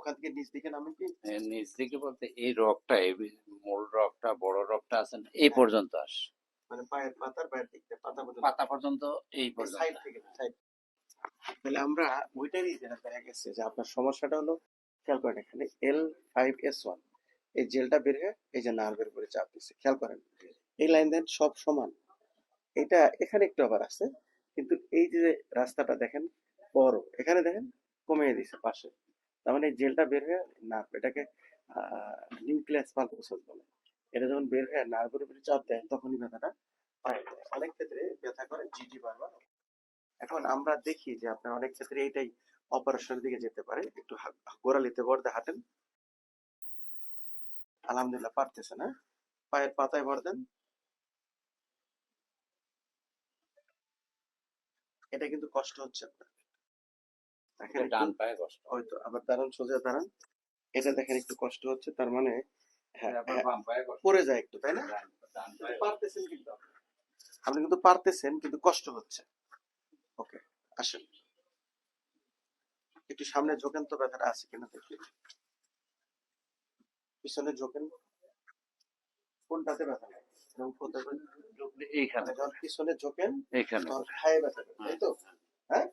ওখান থেকে নিচ দিকে নামে কি? নিচ দিকে বলতে এই রগটা, এই মূল রগটা, বড় রগটা আছে না, এই পর্যন্ত আস, মানে পায়ের পাতার বাইরে দিকে পাতা পর্যন্ত, পাতা পর্যন্ত, এই পর্যন্ত। সাইড থেকে সাইড। তাহলে আমরা ওইটারই যেটা দেখা গেছে যে আপনার সমস্যাটা হলো, খেয়াল করেন এখানে L5S1 এই জেলটা বের হয়ে এই যে নার্ভের উপরে চাপ দিচ্ছে, খেয়াল করেন এই লাইন দেন সব সমান, এটা এখানে একটু আবার আছে, কিন্তু এই যে রাস্তাটা দেখেন বড়, এখানে দেখেন কমিয়ে দিছে পাশে, তার মানে এই জেলটা বের হয়ে নার্ভ, এটাকে নিউক্লিয়াস পালপোসাস বলে, এটা যখন বের হয়ে নার্ভের উপরে চাপ দেয় তখনই ব্যথাটা পায় যায়। অনেক ক্ষেত্রে ব্যথা করে জিজি বারবার। এখন আমরা দেখি যে আপনার অনেক ক্ষেত্রে এটাই অপারেশনের দিকে যেতে পারে, একটু গোড়ালিতে ভর দিয়ে হাঁটেন, আলহামদুলিল্লাহ পারতেছে না, পায়ের পাতায় ভর দেন, এটা কিন্তু কষ্ট হচ্ছে আপনার, দেখেন ডান একটু, পায়ে কষ্ট, হয়তো আবার দাঁড়ান, সোজা দাঁড়ান, এটা দেখেন একটু কষ্ট হচ্ছে, তার মানে হ্যাঁ তারপর হ্যাঁ বাম পায়ে কষ্ট, পড়ে যায় একটু, তাই না? ডান কিন্তু পায়ে পারতেছেন, কিন্তু আপনি কিন্তু পারতেছেন, কিন্তু কষ্ট হচ্ছে। ওকে, আসেন একটু সামনে ঝোঁকেন তো, ব্যথাটা আছে কিনা দেখি, পিছনে ঝোঁকেন, কোনটাতে ব্যথা লাগে এরকম কোথায় করে? এইখানে, মানে যখন পিছনে ঝোঁকেন এইখানে তখন খায় ব্যথা করে, তাই তো? হ্যাঁ,